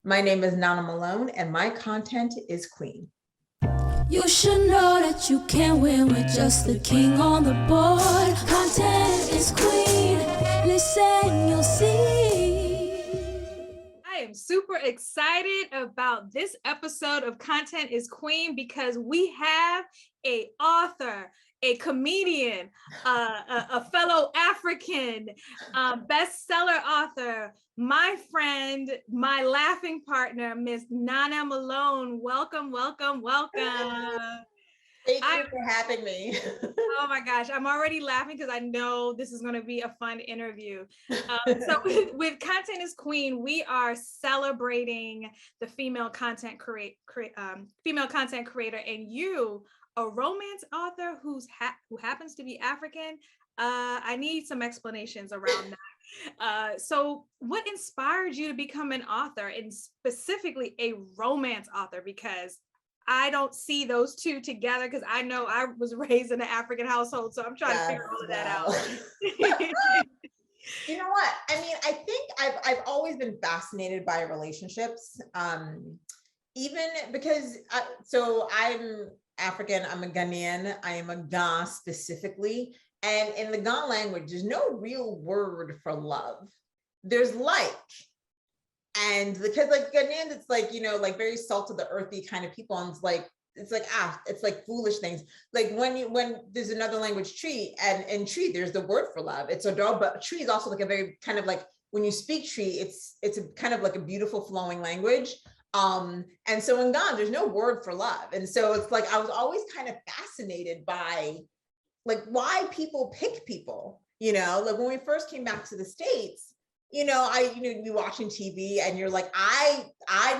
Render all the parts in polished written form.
My name is Nana Malone, and my content is Queen. You should know that you can't win with just the king on the board. Content is queen. Listen, you'll see. I am super excited about this episode of Content is Queen because we have an author, a comedian, a fellow African, bestseller author, my friend, my laughing partner, Miss Nana Malone. Welcome, welcome, welcome. Thank you for having me. Oh my gosh, I'm already laughing because I know this is going to be a fun interview. So with Content is Queen, we are celebrating the female content creator, and you, a romance author who happens to be African. I need some explanations around that. So what inspired you to become an author, and specifically a romance author? Because I don't see those two together, because I know I was raised in an African household, so I'm trying to figure all of that out. You know what? I mean, I think I've always been fascinated by relationships, even because so I'm African, I'm a Ghanaian, I am a Ga specifically, and in the Ga language, there's no real word for love. There's like. And because like Ghanaians, it's like, you know, like very salt of the earthy kind of people. And it's like foolish things. Like when there's another language, tree, and in tree, there's the word for love. It's adorable, but tree is also like a very kind of like, when you speak tree, it's a kind of like a beautiful flowing language. And so in Ghana, there's no word for love. And so it's like, I was always kind of fascinated by like why people pick people, you know, like when we first came back to the States, you know, you'd be watching TV and you're like, I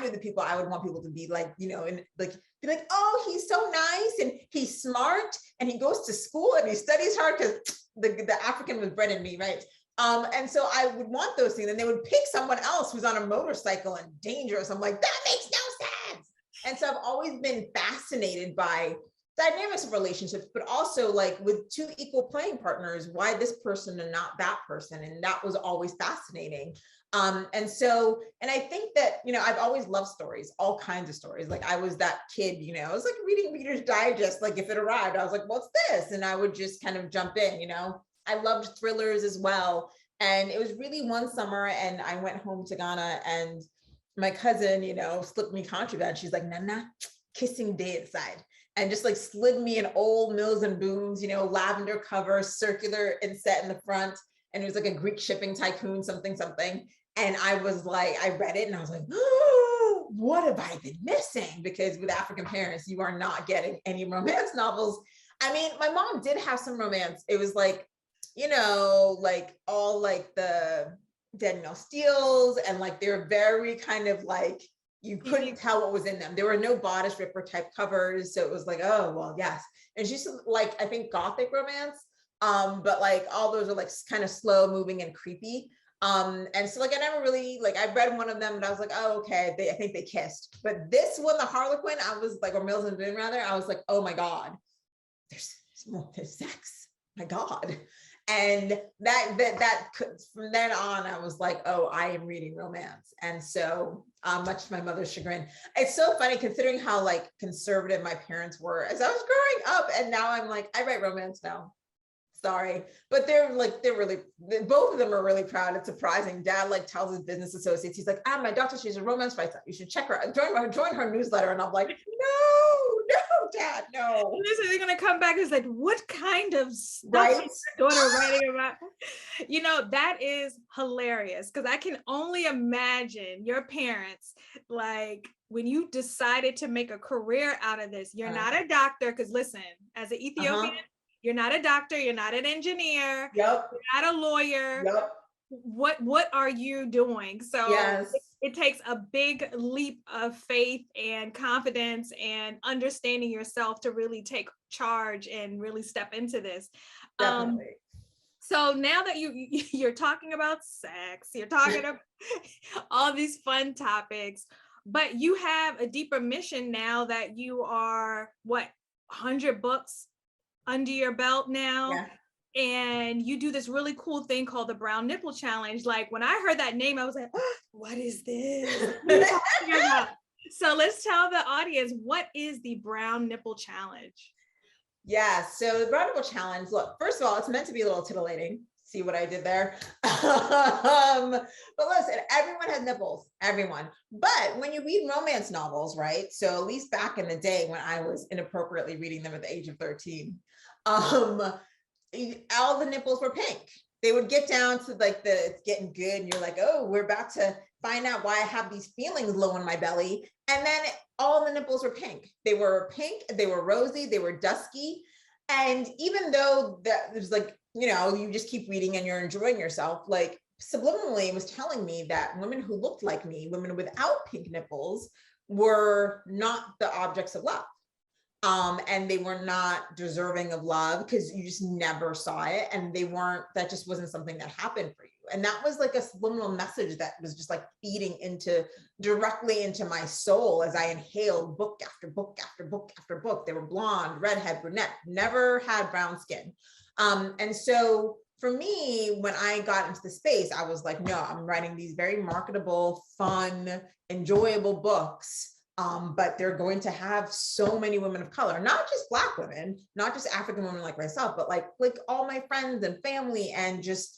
knew the people I would want people to be like, you know, and like, be like, oh, he's so nice and he's smart and he goes to school and he studies hard, because the African was bred in me, right? And so I would want those things, and they would pick someone else who's on a motorcycle and dangerous. I'm like, that makes no sense. And so I've always been fascinated by dynamics of relationships, but also like with two equal playing partners, why this person and not that person? And that was always fascinating. And I think that, you know, I've always loved stories, all kinds of stories. Like I was that kid, you know, I was like reading Reader's Digest, like if it arrived, I was like, what's this? And I would just kind of jump in, you know. I loved thrillers as well. And it was really one summer and I went home to Ghana and my cousin, you know, slipped me contraband. She's like, Nana, kissing day inside. And just like slid me an old Mills and Booms, you know, lavender cover, circular inset in the front. And it was like a Greek shipping tycoon, something. And I was like, I read it and I was like, oh, what have I been missing? Because with African parents, you are not getting any romance novels. I mean, my mom did have some romance. It was like, you know, like all like the Danielle Steele's, and like they're very kind of like, you couldn't tell what was in them. There were no bodice ripper type covers. So it was like, oh, well, yes. And she's like, I think gothic romance, but like all those are like kind of slow moving and creepy. And so like, I never really, like I read one of them and I was like, oh, okay, I think they kissed. But this one, the Harlequin, I was like, or Mills and Boone rather, I was like, oh my God, there's sex, my God. And that from then on, I was like, oh, I am reading romance. And so much to my mother's chagrin. It's so funny considering how like conservative my parents were as I was growing up. And now I'm like, I write romance now. Sorry. But they're really, both of them are really proud. It's surprising. Dad like tells his business associates, he's like, my daughter, she's a romance writer. You should check her, join her newsletter. And I'm like, no, Dad, no. They're gonna come back and say, what kind of stuff right? is your daughter writing about? You know, that is hilarious, because I can only imagine your parents, like when you decided to make a career out of this. You're not a doctor, because listen, as an Ethiopian, you're not a doctor, you're not an engineer, Yep. You're not a lawyer. Yep. What are you doing? So yes. it takes a big leap of faith and confidence and understanding yourself to really take charge and really step into this. Definitely. So now that you're talking about sex, you're talking about all these fun topics, but you have a deeper mission now that you are 100 books under your belt now. Yeah. And you do this really cool thing called the Brown Nipple Challenge. Like when I heard that name, I was like, oh, what is this? So let's tell the audience, what is the Brown Nipple Challenge? Yeah, so the Brown Nipple Challenge, look, first of all, it's meant to be a little titillating. See what I did there? But listen, everyone has nipples, everyone. But when you read romance novels, right? So at least back in the day when I was inappropriately reading them at the age of 13, all the nipples were pink. They would get down to like it's getting good, and you're like, oh, we're about to find out why I have these feelings low in my belly. And then all the nipples were pink. They were pink, they were rosy, they were dusky. And even though that there's like, you just keep reading and you're enjoying yourself, like subliminally it was telling me that women who looked like me, women without pink nipples, were not the objects of love. And they were not deserving of love because you just never saw it. And that just wasn't something that happened for you. And that was like a subliminal message that was just like feeding directly into my soul as I inhaled book after book after book after book. They were blonde, redhead, brunette, never had brown skin. And so for me, when I got into the space, I was like, no, I'm writing these very marketable, fun, enjoyable books. But they're going to have so many women of color, not just Black women, not just African women like myself, but like all my friends and family. And just,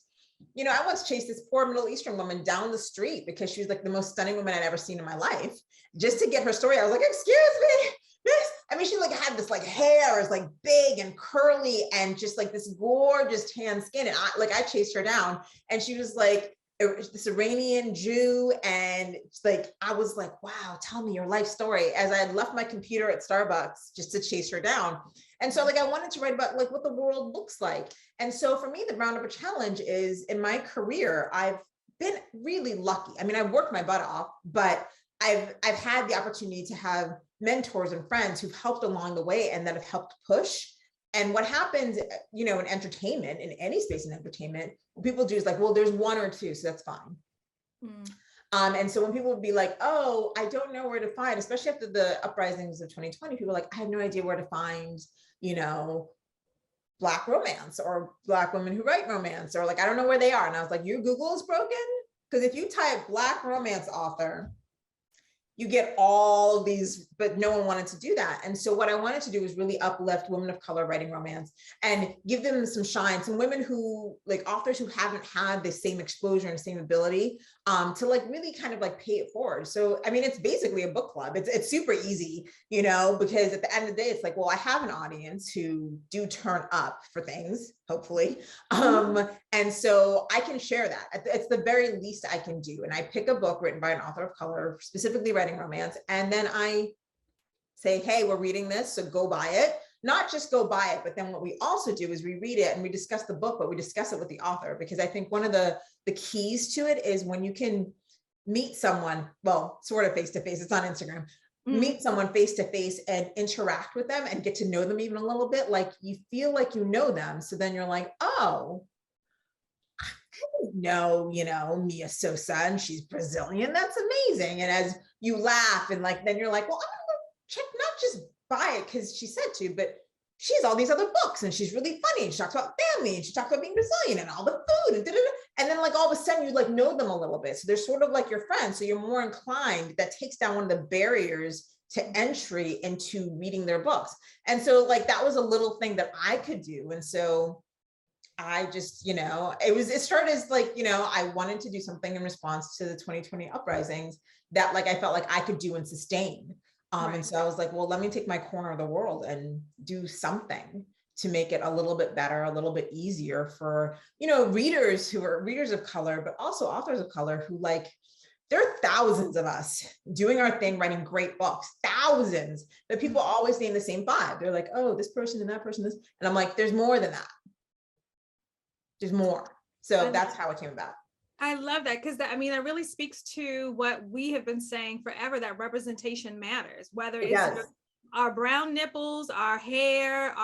I once chased this poor Middle Eastern woman down the street because she was like the most stunning woman I'd ever seen in my life. Just to get her story, I was like, excuse me, miss. I mean, she like had this like hair is like big and curly and just like this gorgeous tan skin. And I chased her down, and she was like, this Iranian Jew. And like, I was like, wow, tell me your life story, as I had left my computer at Starbucks just to chase her down. And so like, I wanted to write about like what the world looks like. And so for me, the Brown Nipple Challenge is, in my career, I've been really lucky. I mean, I've worked my butt off, but I've had the opportunity to have mentors and friends who've helped along the way and that have helped push. And what happens, in entertainment, in any space in entertainment, what people do is like, well, there's one or two, so that's fine. And so when people would be like, oh, I don't know where to find, especially after the uprisings of 2020, people were like, I have no idea where to find, Black romance or Black women who write romance, or like, I don't know where they are. And I was like, your Google is broken? Because if you type Black romance author, you get all of these, but no one wanted to do that. And so what I wanted to do was really uplift women of color writing romance and give them some shine, some women who, like authors who haven't had the same exposure and same ability, to like really kind of like pay it forward. So, I mean, it's basically a book club. It's super easy, because at the end of the day, it's like, well, I have an audience who do turn up for things, hopefully. And so I can share that. It's the very least I can do. And I pick a book written by an author of color, specifically writing romance. And then I say, hey, we're reading this, so go buy it. Not just go buy it, but then what we also do is we read it and we discuss the book, but we discuss it with the author, because I think one of the keys to it is when you can meet someone, well, sort of face-to-face, it's on Instagram, meet someone face-to-face and interact with them and get to know them even a little bit, like you feel like you know them. So then you're like, oh, I didn't know, Mia Sosa, and she's Brazilian. That's amazing. And as you laugh and like, then you're like, well, I'm gonna check, not just buy it because she said to, but she has all these other books and she's really funny. And she talks about family and she talks about being Brazilian and all the food and da-da-da. And then like all of a sudden you like know them a little bit. So they're sort of like your friends. So you're more inclined, that takes down one of the barriers to entry into reading their books. And so like, that was a little thing that I could do. And so I just, it started as like, I wanted to do something in response to the 2020 uprisings that like, I felt like I could do and sustain. Right. And so I was like, well, let me take my corner of the world and do something to make it a little bit better, a little bit easier for, readers who are readers of color, but also authors of color who like, there are thousands of us doing our thing, writing great books, thousands, but people always name the same five. They're like, oh, this person and that person, this. And I'm like, there's more than that. There's more. So that's how it came about. I love that, because that really speaks to what we have been saying forever, that representation matters, whether it's our brown nipples, our hair,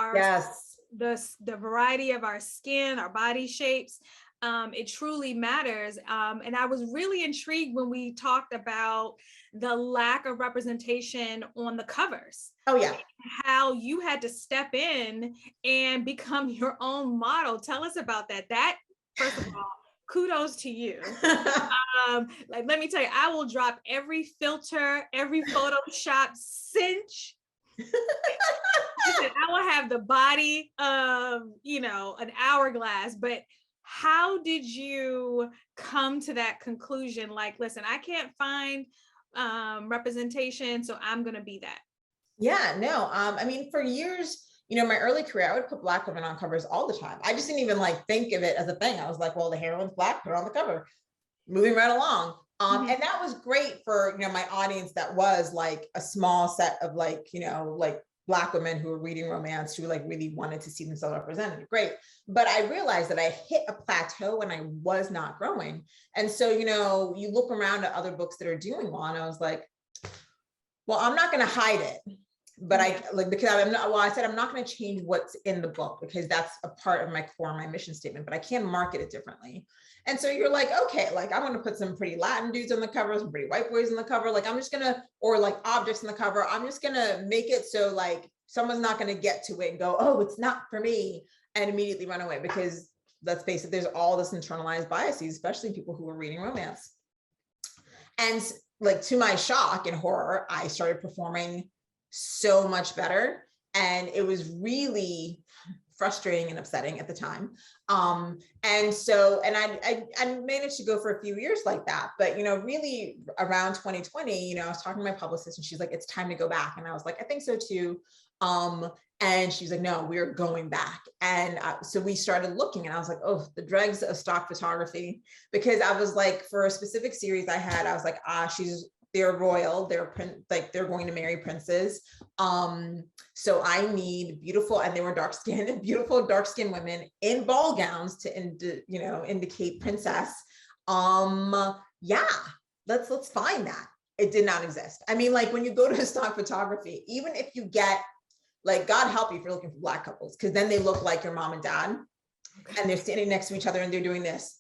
the variety of our skin, our body shapes. It truly matters. And I was really intrigued when we talked about the lack of representation on the covers. Oh yeah. How you had to step in and become your own model. Tell us about that. That, first of all, kudos to you. Like, let me tell you, I will drop every filter, every Photoshop cinch. Listen, I will have the body of, an hourglass, but how did you come to that conclusion? Like, listen, I can't find representation, so I'm going to be that. Yeah, no, I mean, for years, my early career, I would put Black women on covers all the time. I just didn't even like think of it as a thing. I was like, well, the heroine's Black, put her on the cover, moving right along. And that was great for, my audience that was like a small set of like, like Black women who were reading romance, who like really wanted to see themselves represented. Great. But I realized that I hit a plateau and I was not growing. And so, you look around at other books that are doing well, and I was like, well, I'm not going to hide it. But I like, because I said, I'm not going to change what's in the book because that's a part of my core, my mission statement, but I can market it differently. And so you're like, okay, like I'm going to put some pretty Latin dudes on the cover, some pretty white boys on the cover. Like, I'm just going to, or like objects on the cover. I'm just going to make it so like someone's not going to get to it and go, oh, it's not for me, and immediately run away. Because let's face it, there's all this internalized biases, especially people who are reading romance. And like, to my shock and horror, I started performing so much better. And it was really frustrating and upsetting at the time. And I managed to go for a few years like that. But, really around 2020, I was talking to my publicist and she's like, it's time to go back. And I was like, I think so too. And she's like, no, we're going back. And so we started looking, and I was like, oh, the dregs of stock photography, because I was like, for a specific series I had, I was like, they're royal, they're going to marry princes. So I need beautiful, and they were beautiful dark-skinned women in ball gowns to indicate princess. Yeah, let's find that. It did not exist. I mean, like when you go to stock photography, even if you get, like, God help you if you're looking for Black couples, because then they look like your mom and dad, and they're standing next to each other and they're doing this.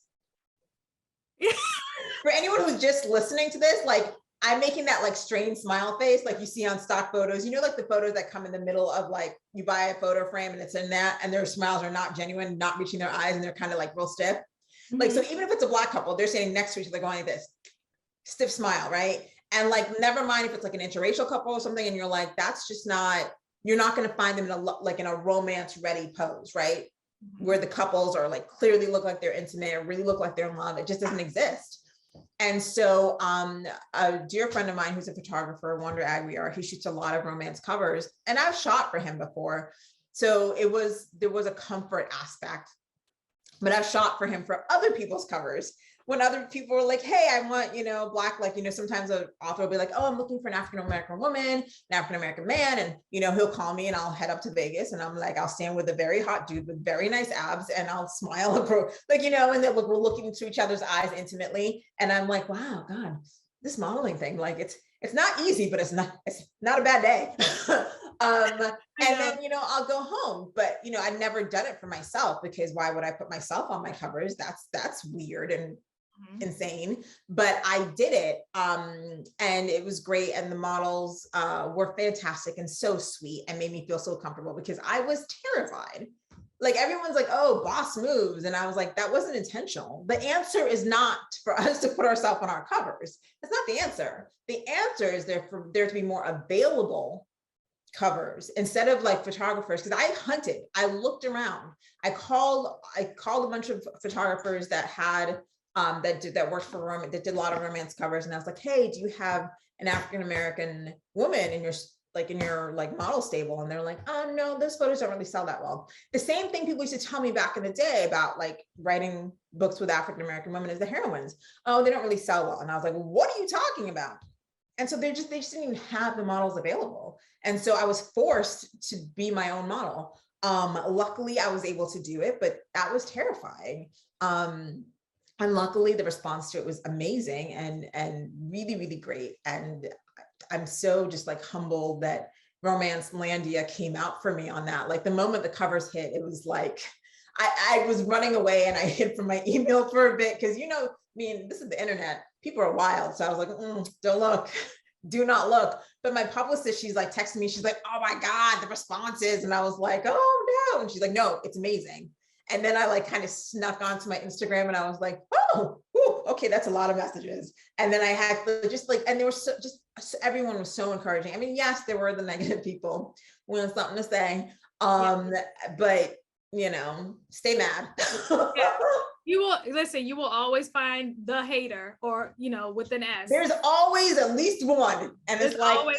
For anyone who's just listening to this, like, I'm making that like strained smile face like you see on stock photos, like the photos that come in the middle of, like, you buy a photo frame and it's in that, and their smiles are not genuine, not reaching their eyes, and they're kind of like real stiff. Like, so even if it's a Black couple, they're standing next to each other going like this, stiff smile, right? And like, never mind if it's like an interracial couple or something, and you're like, that's just not, you're not going to find them in a romance ready pose, right? Where the couples are like clearly look like they're intimate or really look like they're in love. It just doesn't exist. And so a dear friend of mine who's a photographer, Wander Aguiar, he shoots a lot of romance covers, and I've shot for him before. So there was a comfort aspect, but I've shot for him for other people's covers. When other people were like, hey, I want, Black, like, sometimes an author will be like, oh, I'm looking for an African-American woman, an African-American man. And, he'll call me and I'll head up to Vegas, and I'm like, I'll stand with a very hot dude with very nice abs, and I'll smile, like, and then we're looking into each other's eyes intimately. And I'm like, wow, God, this modeling thing, like, it's not easy, but it's not a bad day. And then, I'll go home, but, I'd never done it for myself, because why would I put myself on my covers? That's weird and insane, but I did it. And it was great. And the models were fantastic and so sweet, and made me feel so comfortable, because I was terrified. Like, everyone's like, oh, boss moves. And I was like, that wasn't intentional. The answer is not for us to put ourselves on our covers. That's not the answer. The answer is for there to be more available covers instead of like photographers. Because I hunted, I looked around, I called a bunch of photographers that had that worked for romance, that did a lot of romance covers, and I was like, hey, do you have an African-American woman in your model stable? And they're like, oh no, those photos don't really sell that well. The same thing people used to tell me back in the day about like writing books with African-American women as the heroines. Oh, they don't really sell well. And I was like, well, what are you talking about? And so they just didn't even have the models available. And so I was forced to be my own model. Luckily I was able to do it, but that was terrifying. And luckily the response to it was amazing and really, really great. And I'm so just like humbled that Romance Landia came out for me on that. Like, the moment the covers hit, it was like, I was running away, and I hid from my email for a bit, because, I mean, this is the internet, people are wild. So I was like, don't look, do not look. But my publicist, she's like texting me, she's like, oh my God, the responses. And I was like, oh no. And she's like, no, it's amazing. And then I like kind of snuck onto my Instagram, and I was like, oh, oh, whew, okay, that's a lot of messages. And then I had to just like, and there was everyone was so encouraging. I mean, yes, there were the negative people with something to say, but stay mad. Yeah. You will listen, you will always find the hater, or with an S. There's always at least one. And There's it's like,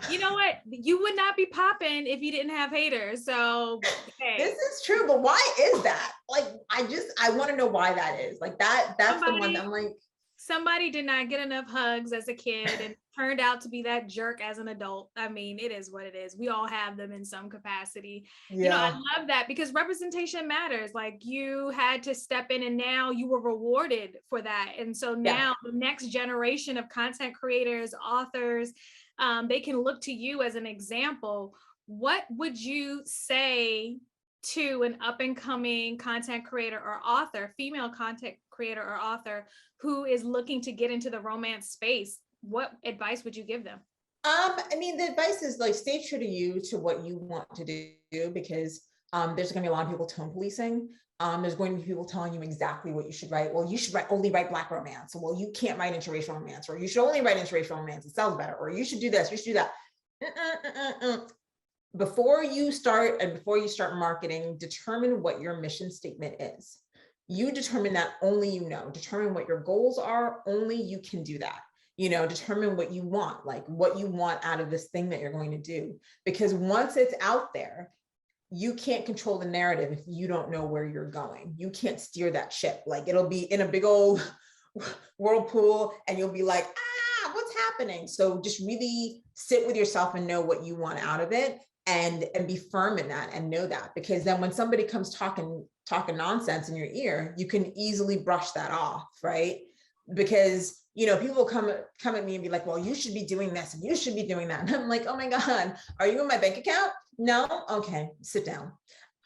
you know what? You would not be popping if you didn't have haters. So hey. This is true, but why is that? Like, I want to know why that is. Like that's the one that I'm like, somebody did not get enough hugs as a kid and turned out to be that jerk as an adult. I mean, it is what it is. We all have them in some capacity. yeah. I love that because representation matters. Like, you had to step in and now you were rewarded for that. And so now the next generation of content creators, authors, they can look to you as an example. What would you say to an up and coming content creator or author, female content creator or author who is looking to get into the romance space? What advice would you give them? I mean, the advice is like, stay true to you, to what you want to do, because there's going to be a lot of people tone policing. There's going to be people telling you exactly what you should write. Well, you should only write Black romance. Well, you can't write interracial romance, or you should only write interracial romance. It sounds better. Or you should do this, you should do that. Before you start marketing, determine what your mission statement is. You determine that, only determine what your goals are, only you can do that. Determine what you want, like what you want out of this thing that you're going to do. Because once it's out there, you can't control the narrative if you don't know where you're going. You can't steer that ship. Like, it'll be in a big old whirlpool and you'll be like, what's happening? So just really sit with yourself and know what you want out of it, and be firm in that and know that, because then when somebody comes talking nonsense in your ear, you can easily brush that off, right? Because people come at me and be like, well, you should be doing this and you should be doing that. And I'm like, oh my God, are you in my bank account? No? Okay, sit down.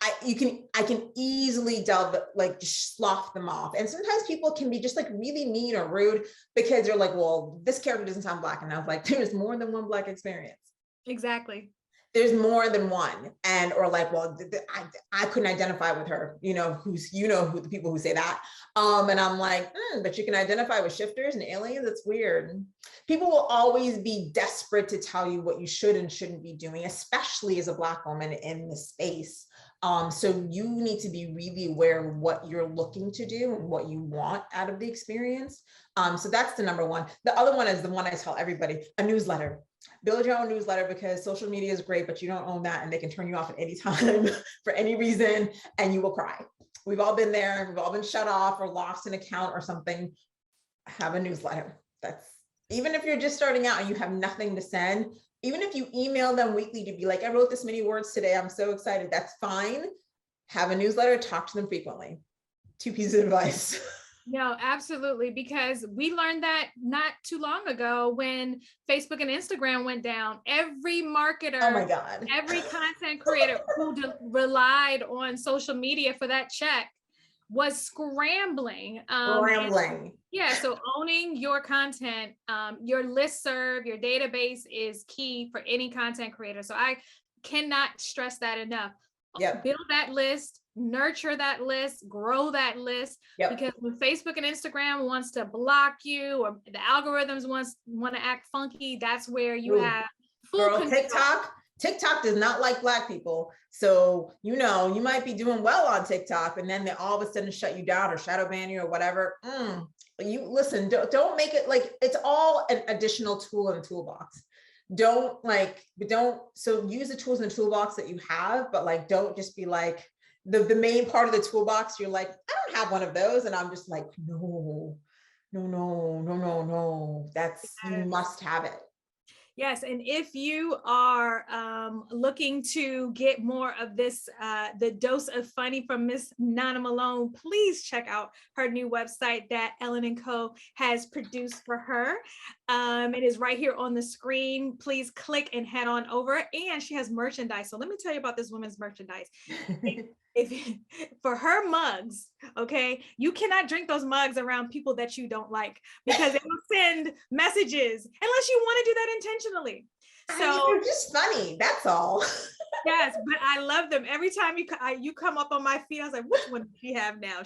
I can easily just slough them off. And sometimes people can be just like really mean or rude because they're like, well, this character doesn't sound Black enough. Like, there's more than one Black experience. Exactly. There's more than one. Or like, well, I couldn't identify with her, who the people who say that. And I'm like, but you can identify with shifters and aliens. It's weird. People will always be desperate to tell you what you should and shouldn't be doing, especially as a Black woman in the space. So you need to be really aware of what you're looking to do and what you want out of the experience. So that's the number one. The other one is the one I tell everybody: a newsletter. Build your own newsletter, because social media is great, but you don't own that, and they can turn you off at any time for any reason, and you will cry. We've all been there. We've all been shut off or lost an account or something. Have a newsletter. That's, even if you're just starting out and you have nothing to send, even if you email them weekly to be like, I wrote this many words today, I'm so excited, that's fine. Have a newsletter, talk to them frequently. 2 pieces of advice. No, absolutely. Because we learned that not too long ago when Facebook and Instagram went down. Every marketer, oh my God, every content creator who relied on social media for that check was scrambling. Yeah. So owning your content, your listserv, your database is key for any content creator. So I cannot stress that enough. Yep. Build that list, nurture that list, grow that list. Yep. Because when Facebook and Instagram wants to block you, or the algorithms want to act funky, that's where you have full control. TikTok does not like Black people. So, you might be doing well on TikTok, and then they all of a sudden shut you down or shadow ban you or whatever. You listen, don't make it like it's all an additional tool in the toolbox. So use the tools in the toolbox that you have, but like, don't just be like the main part of the toolbox. You're like, I don't have one of those. And I'm just like, no. That's, you must have it. Yes, and if you are looking to get more of this, the dose of funny from Miss Nana Malone, please check out her new website that Ellen & Co has produced for her. It is right here on the screen. Please click and head on over. And she has merchandise. So let me tell you about this woman's merchandise. If for her mugs, okay, you cannot drink those mugs around people that you don't like, because they will send messages unless you want to do that intentionally. So they're just funny, that's all. Yes, but I love them. Every time you come up on my feed, I was like, which one does she have now?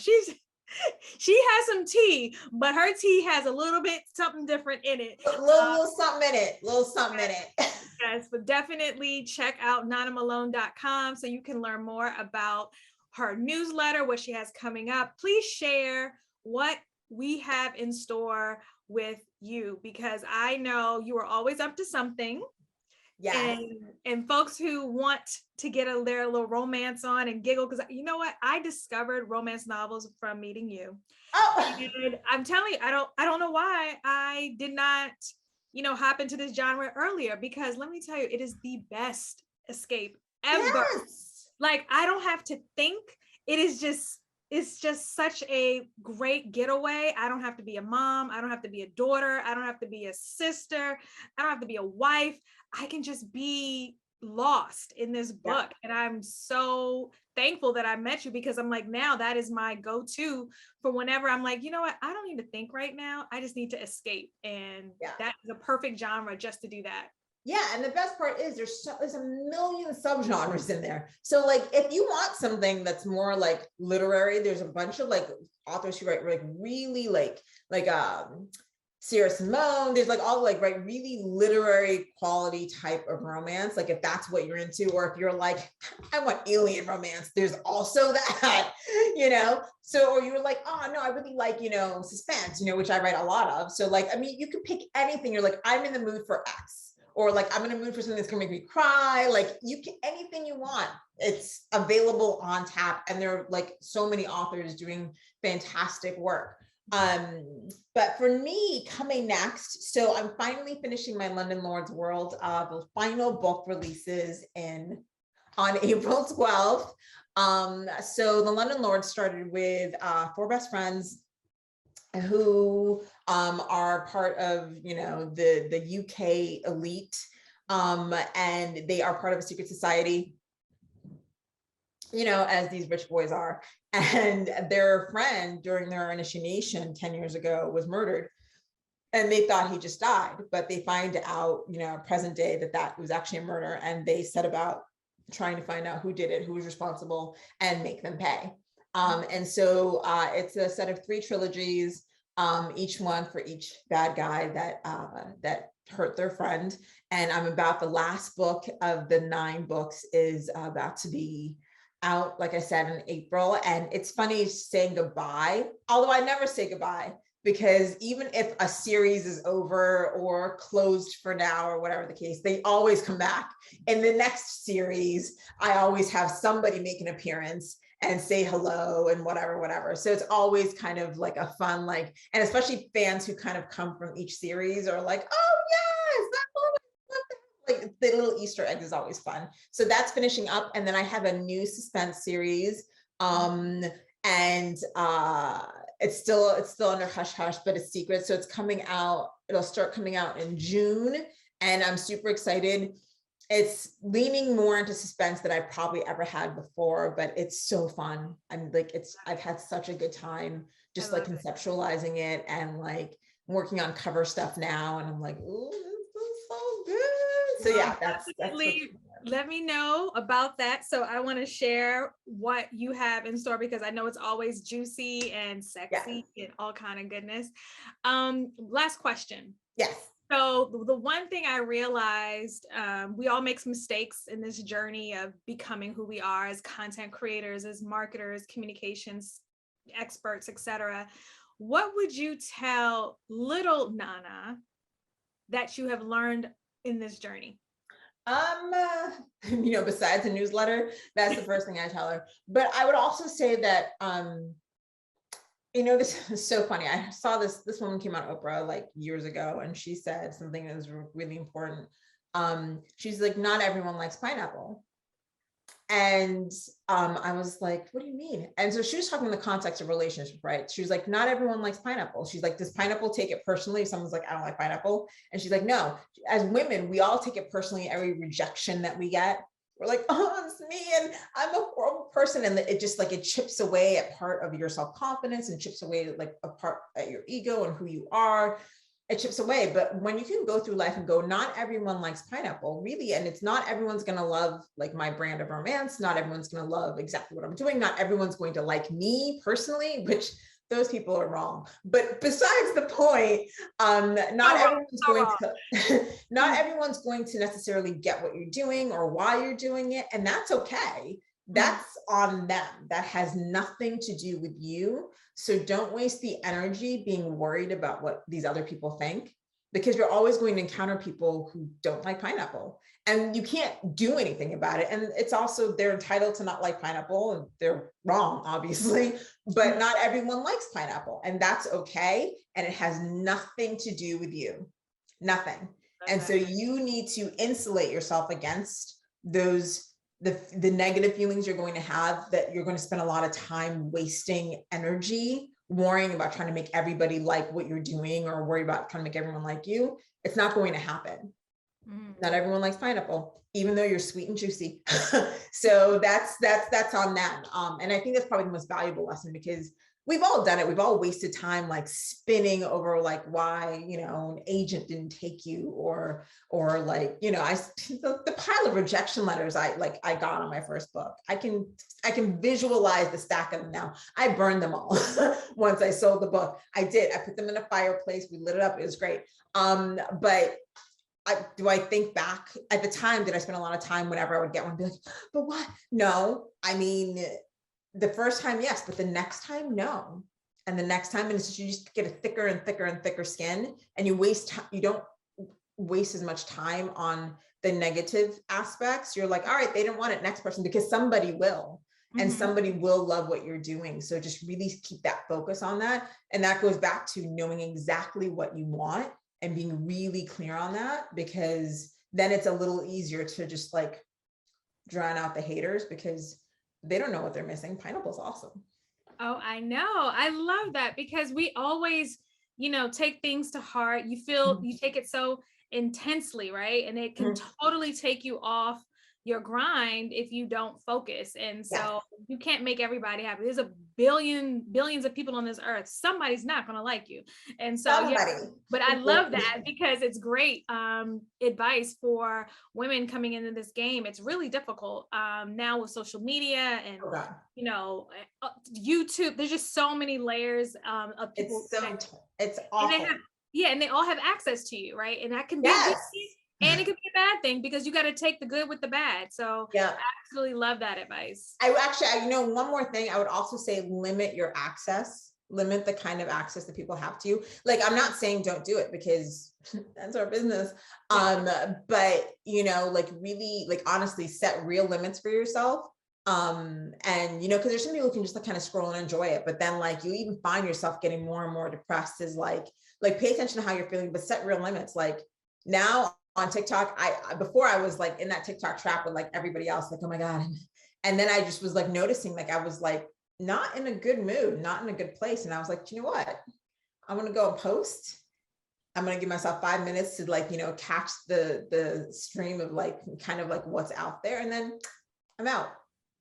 She has some tea, but her tea has a little bit something different in it. Little something in it. Little something in it. Yes, but definitely check out nanamalone.com so you can learn more about her newsletter, what she has coming up. Please share what we have in store with you, because I know you are always up to something. Yes. And folks who want to get their little romance on and giggle, because you know what, I discovered romance novels from meeting you. Oh. And I'm telling you, I don't know why I did not, hop into this genre earlier, because let me tell you, it is the best escape ever. Yes. Like, I don't have to think. It's just such a great getaway. I don't have to be a mom. I don't have to be a daughter. I don't have to be a sister. I don't have to be a wife. I can just be lost in this book. And I'm so thankful that I met you, because I'm like, now that is my go-to for whenever I'm like, you know what, I don't need to think right now. I just need to escape. And that is a perfect genre just to do that. Yeah, and the best part is there's a million subgenres in there. So like, if you want something that's more like literary, there's a bunch of like authors who write like really like Sierra Simone. There's like all like really literary quality type of romance. Like if that's what you're into, or if you're like, I want alien romance, there's also that, So, or you're like, oh no, I really like, suspense, which I write a lot of. So like, I mean, you can pick anything. You're like, I'm in the mood for X. Or like, I'm in a mood for something that's gonna make me cry. Like you can, anything you want, it's available on tap. And there are like so many authors doing fantastic work. But for me, coming next, so I'm finally finishing my London Lord's World. The final book releases on April 12th. So the London Lords started with 4 best friends who are part of, the UK elite, and they are part of a secret society, as these rich boys are. And their friend during their initiation 10 years ago was murdered. And they thought he just died, but they find out, present day, that was actually a murder. And they set about trying to find out who did it, who was responsible, and make them pay. And so it's a set of 3 trilogies, each one for each bad guy that hurt their friend. And I'm about, the last book of the 9 books is about to be out, like I said, in April. And it's funny saying goodbye, although I never say goodbye, because even if a series is over or closed for now or whatever the case, they always come back. In the next series, I always have somebody make an appearance and say hello and whatever. So it's always kind of like a fun, like, and especially fans who kind of come from each series are like, oh yes, that's like the little Easter egg is always fun. So that's finishing up. And then I have a new suspense series. And it's still under hush hush, but it's secret. So it's coming out, it'll start coming out in June. And I'm super excited. It's leaning more into suspense than I probably ever had before, but it's so fun. I'm like, I've had such a good time just like conceptualizing it and like working on cover stuff now. And I'm like, ooh, this is so good. So yeah, that's let me know about that. So I want to share what you have in store, because I know it's always juicy and sexy and all kind of goodness. Last question. Yes. So the one thing I realized, we all make mistakes in this journey of becoming who we are as content creators, as marketers, communications experts, etc. What would you tell little Nana that you have learned in this journey? Besides the newsletter, that's the first thing I tell her. But I would also say that, this is so funny. I saw this woman came on Oprah like years ago, and she said something that was really important. She's like, not everyone likes pineapple. And I was like, what do you mean? And so she was talking in the context of relationship, right? She was like, not everyone likes pineapple. She's like, does pineapple take it personally if someone's like, I don't like pineapple? And she's like, no, as women, we all take it personally, every rejection that we get. We're like, oh, it's me, and I'm a horrible person. And it just like, it chips away at part of your self-confidence and chips away like a part at your ego and who you are. It chips away. But when you can go through life and go, not everyone likes pineapple, really. And it's not everyone's going to love like my brand of romance. Not everyone's going to love exactly what I'm doing. Not everyone's going to like me personally, which those people are wrong. But besides the point, not everyone's going to not everyone's going to necessarily get what you're doing or why you're doing it, and that's okay. That's on them. That has nothing to do with you. So don't waste the energy being worried about what these other people think, because you're always going to encounter people who don't like pineapple, and you can't do anything about it. And it's also, they're entitled to not like pineapple, and they're wrong, obviously, but not everyone likes pineapple, and that's okay. And it has nothing to do with you, nothing. And so you need to insulate yourself against those, the negative feelings you're going to have, that you're going to spend a lot of time wasting energy worrying about trying to make everybody like what you're doing, or worry about trying to make everyone like you. It's not going to happen. Not everyone likes pineapple, even though you're sweet and juicy. So that's on them. And I think that's probably the most valuable lesson, because we've all done it. We've all wasted time like spinning over like why, you know, an agent didn't take you, or like, you know, the pile of rejection letters I got on my first book. I can visualize the stack of them now. I burned them all once I sold the book. I did. I put them in a fireplace. We lit it up. It was great. But do I think back at the time, did I spend a lot of time whenever I would get one, be like, but what? No, I mean, the first time, yes, but the next time, no. And the next time, and it's just, you just get a thicker and thicker and thicker skin, and you don't waste as much time on the negative aspects. You're like, all right, they didn't want it, next person, because somebody will. And somebody will love what you're doing. So just really keep that focus on that. And that goes back to knowing exactly what you want and being really clear on that, because then it's a little easier to just like drown out the haters, because they don't know what they're missing. Pineapple's awesome. Oh, I know. I love that, because we always, you know, take things to heart. You feel you take it so intensely, right? And it can totally take you off your grind if you don't focus. And so you can't make everybody happy. There's billions of people on this earth. Somebody's not going to like you. And so, but I love that, because it's great advice for women coming into this game. It's really difficult now with social media and, you know, YouTube. There's just so many layers of people. It's awful. And they all have access to you, right? And that can be and it could be a bad thing, because you got to take the good with the bad. So I absolutely love that advice. You know, one more thing, I would also say limit your access, limit the kind of access that people have to you. Like, I'm not saying don't do it, because that's our business. But you know, like really, like honestly set real limits for yourself. And you know, because there's some people who can just like kind of scroll and enjoy it, but then like you even find yourself getting more and more depressed. Is like pay attention to how you're feeling, but set real limits. Like now on TikTok, before I was like in that TikTok trap with like everybody else, like, oh my God. And then I just was like noticing, like, I was like, not in a good mood, not in a good place. And I was like, you know what? I'm going to go and post. I'm going to give myself 5 minutes to like, you know, catch the stream of like, kind of like what's out there. And then I'm out.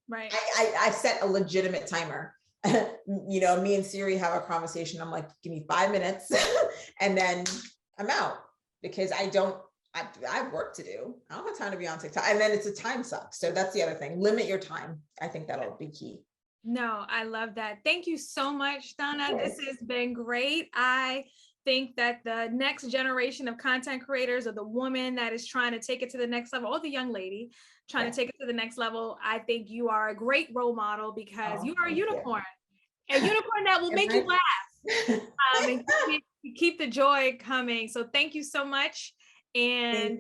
Right. I set a legitimate timer. You know, me and Siri have a conversation. I'm like, give me 5 minutes and then I'm out, because I have work to do. I don't have time to be on TikTok. And then it's a time suck. So that's the other thing. Limit your time. I think that'll be key. No, I love that. Thank you so much, Donna. This has been great. I think that the next generation of content creators, or the woman that is trying to take it to the next level, or the young lady trying to take it to the next level, I think you are a great role model, because you are a unicorn, a unicorn that will make you laugh and keep the joy coming. So thank you so much. And